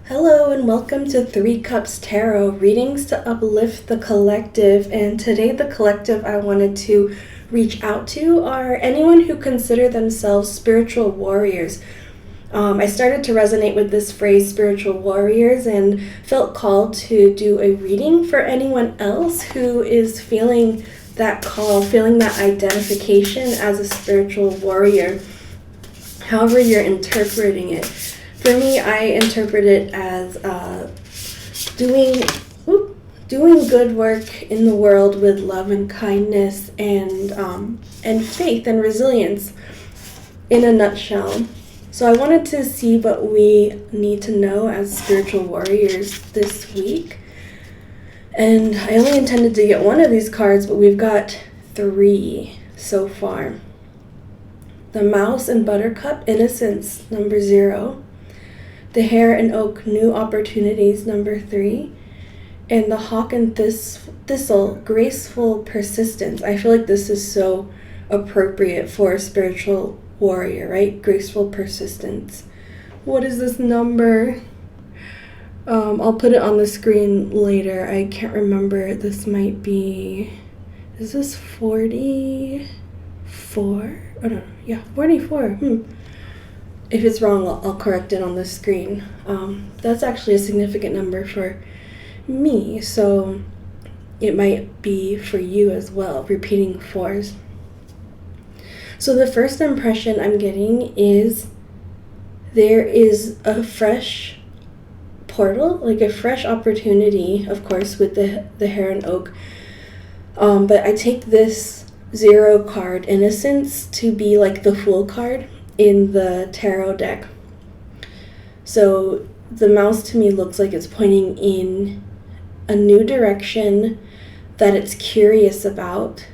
Hello and welcome to Three Cups Tarot, readings to uplift the collective. And today the collective I wanted to reach out to are anyone who consider themselves spiritual warriors. I started to resonate with this phrase, spiritual warriors, and felt called to do a reading for anyone else who is feeling that call, feeling that identification as a spiritual warrior, however you're interpreting it. For me, I interpret it as doing good work in the world with love and kindness and faith and resilience in a nutshell. So I wanted to see what we need to know as spiritual warriors this week. And I only intended to get one of these cards, but we've got 3 so far. The Mouse and Buttercup, Innocence, number 0. The Hare and Oak, New Opportunities, number 3. And the Hawk and Thistle, Graceful Persistence. I feel like this is so appropriate for a spiritual warrior, right? Graceful persistence. What is this number? I'll put it on the screen later. I can't remember. This might be... Is this 44? Oh, no. Yeah, 44. If it's wrong, I'll correct it on the screen. That's actually a significant number for me, so it might be for you as well, repeating 4s. So the first impression I'm getting is there is a fresh portal, like a fresh opportunity, of course, with the Hare and Oak. But I take this 0 card, Innocence, to be like the Fool card in the tarot deck. So the mouse to me looks like it's pointing in a new direction that it's curious about,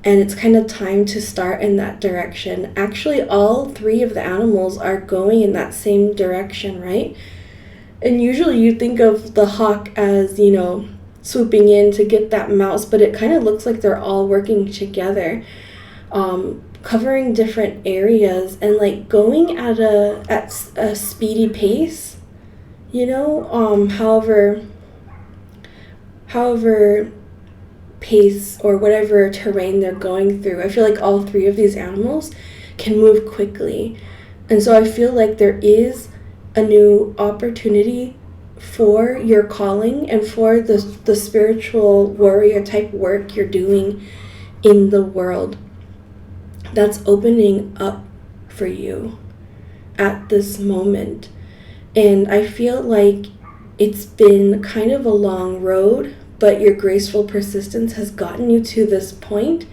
and it's kind of time to start in that direction. Actually, all 3 of the animals are going in that same direction, right? And usually you think of the hawk as, swooping in to get that mouse, but it kind of looks like they're all working together, covering different areas and like going at a speedy pace, however pace or whatever terrain they're going through. I feel like all 3 of these animals can move quickly. And so I feel like there is a new opportunity for your calling and for the spiritual warrior type work you're doing in the world that's opening up for you at this moment. And I feel like it's been kind of a long road, but your graceful persistence has gotten you to this point,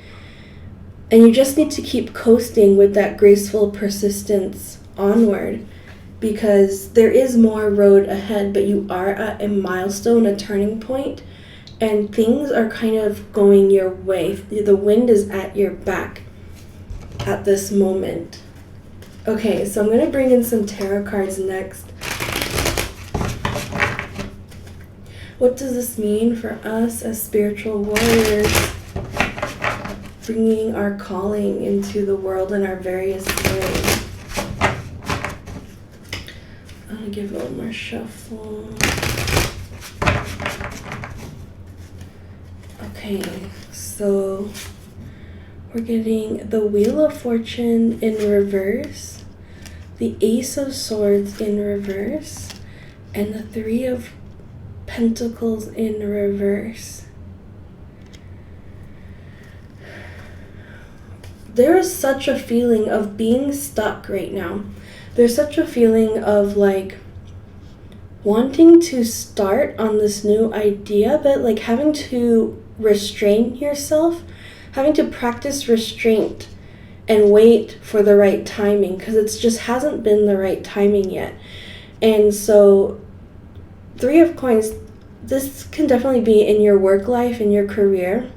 and you just need to keep coasting with that graceful persistence onward, because there is more road ahead, but you are at a milestone, a turning point, and things are kind of going your way. The wind is at your back at this moment. Okay, so I'm going to bring in some tarot cards next. What does this mean for us as spiritual warriors, bringing our calling into the world in our various ways? I'm going to give it a little more shuffle. Okay, so we're getting the Wheel of Fortune in reverse, the Ace of Swords in reverse, and the 3 of Pentacles in reverse. There is such a feeling of being stuck right now. There's such a feeling of like wanting to start on this new idea, but like having to restrain yourself, having to practice restraint and wait for the right timing, because it just hasn't been the right timing yet. And so 3 of Coins, this can definitely be in your work life, in your career,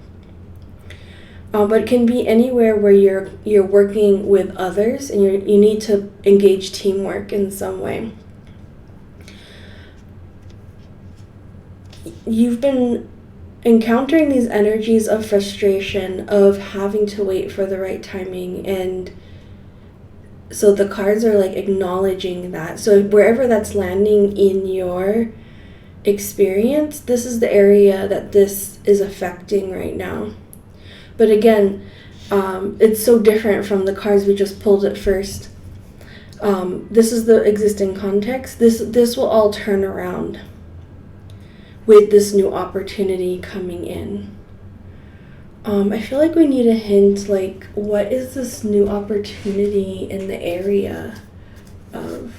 but it can be anywhere where you're working with others and you need to engage teamwork in some way. You've been encountering these energies of frustration, of having to wait for the right timing, and So the cards are like acknowledging that. So wherever that's landing in your experience, this is the area that this is affecting right now. But again, it's so different from the cards we just pulled at first. This is the existing context. This will all turn around with this new opportunity coming in. I feel like we need a hint, like, what is this new opportunity in the area of?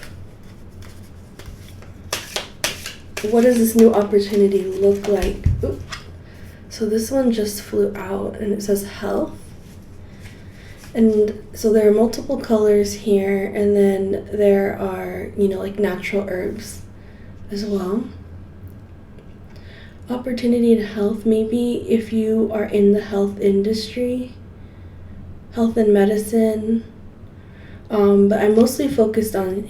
What does this new opportunity look like? Ooh. So this one just flew out and it says health. And so there are multiple colors here, and then there are, like natural herbs as well. Opportunity in health, maybe if you are in the health industry, health and medicine. But I'm mostly focused on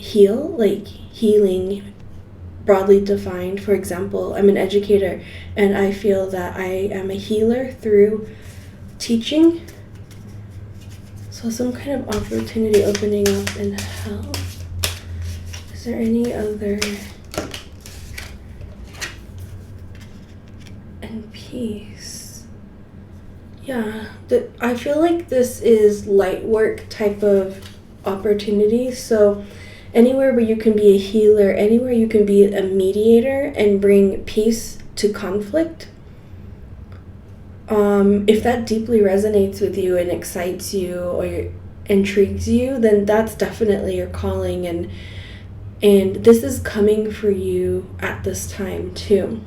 like healing, broadly defined. For example, I'm an educator, and I feel that I am a healer through teaching. So some kind of opportunity opening up in health. Is there any other? And peace. Yeah, I feel like this is light work type of opportunity. So anywhere where you can be a healer, anywhere you can be a mediator and bring peace to conflict. If that deeply resonates with you and excites you or intrigues you, then that's definitely your calling, and this is coming for you at this time too.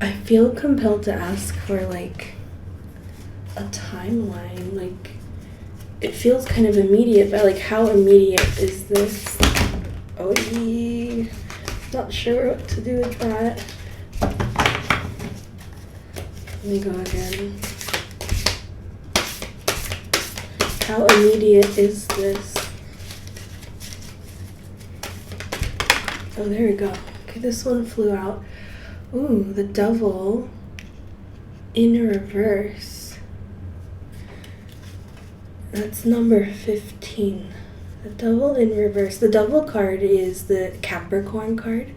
I feel compelled to ask for like a timeline. Like, it feels kind of immediate, but like, how immediate is this? Oh, not sure what to do with that. Let me go again. How immediate is this? Oh, there we go. Okay, this one flew out. Ooh, the devil in reverse. That's number 15. The devil in reverse. The devil card is the Capricorn card.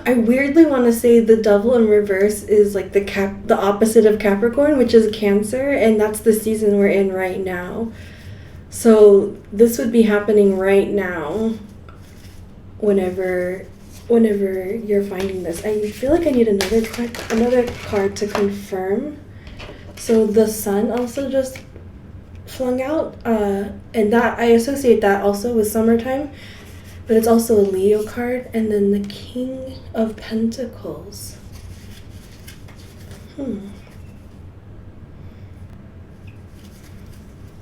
I weirdly want to say the devil in reverse is like the opposite of Capricorn, which is Cancer, and that's the season we're in right now. So this would be happening right now whenever you're finding this. I feel like I need another card to confirm. So the sun also just flung out, and that I associate that also with summertime. But it's also a Leo card, and then the King of Pentacles.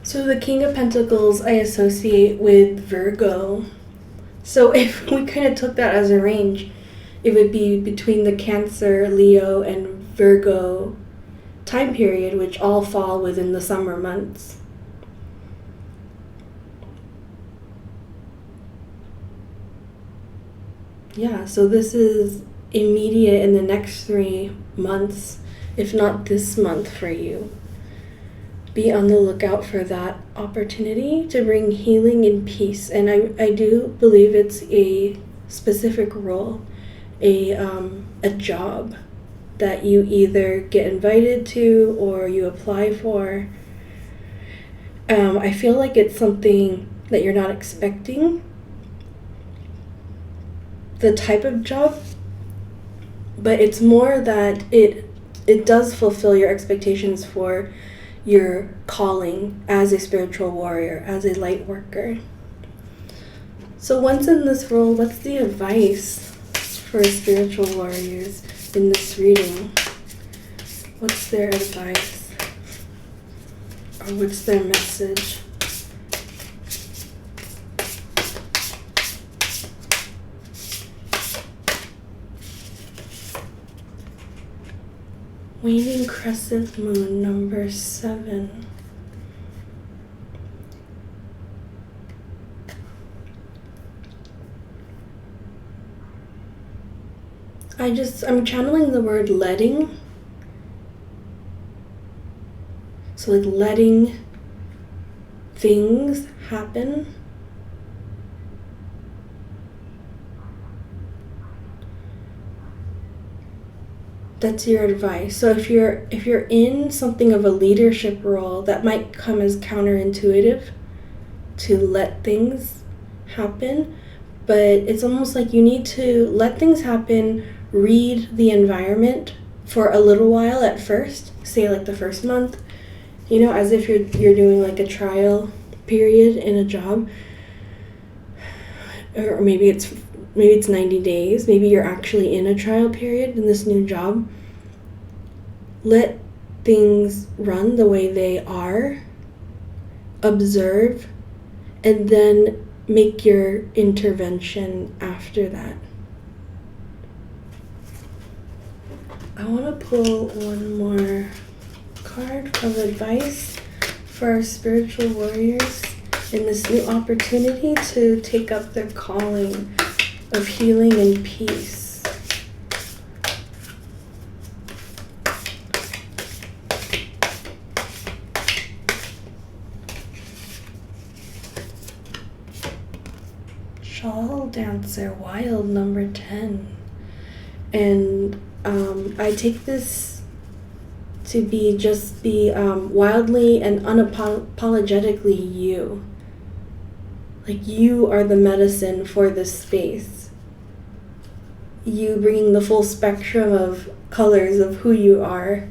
So the King of Pentacles I associate with Virgo. So if we kind of took that as a range, it would be between the Cancer, Leo, and Virgo time period, which all fall within the summer months. Yeah, so this is immediate in the next 3 months, if not this month for you. Be on the lookout for that opportunity to bring healing and peace. And I do believe it's a specific role, a job that you either get invited to or you apply for. I feel like it's something that you're not expecting, the type of job, but it's more that it does fulfill your expectations for your calling as a spiritual warrior, as a light worker. So once in this role, what's the advice for spiritual warriors in this reading? What's their advice? Or what's their message? Waning crescent moon, number 7. I'm channeling the word letting. So like letting things happen. That's your advice. So if you're in something of a leadership role, that might come as counterintuitive to let things happen, but it's almost like you need to let things happen, read the environment for a little while at first, say like the first month, as if you're doing like a trial period in a job, or maybe it's 90 days, maybe you're actually in a trial period in this new job. Let things run the way they are, observe, and then make your intervention after that. I want to pull one more card of advice for our spiritual warriors in this new opportunity to take up their calling of healing and peace. Shawl Dancer, Wild, number 10. And I take this to be wildly and unapologetically you. Like, you are the medicine for this space. You bringing the full spectrum of colors of who you are.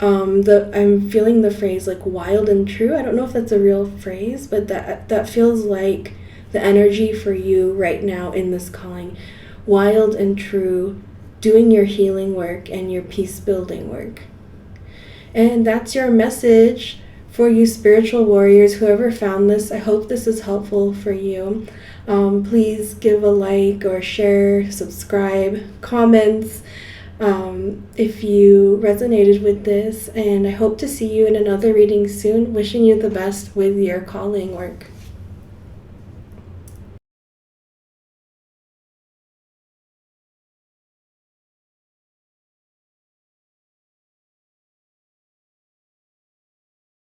I'm feeling the phrase like wild and true. I don't know if that's a real phrase, but that feels like the energy for you right now in this calling. Wild and true, doing your healing work and your peace building work. And that's your message for you spiritual warriors. Whoever found this, I hope this is helpful for you. Please give a like or share, subscribe, comments if you resonated with this, and I hope to see you in another reading soon. Wishing you the best with your calling work.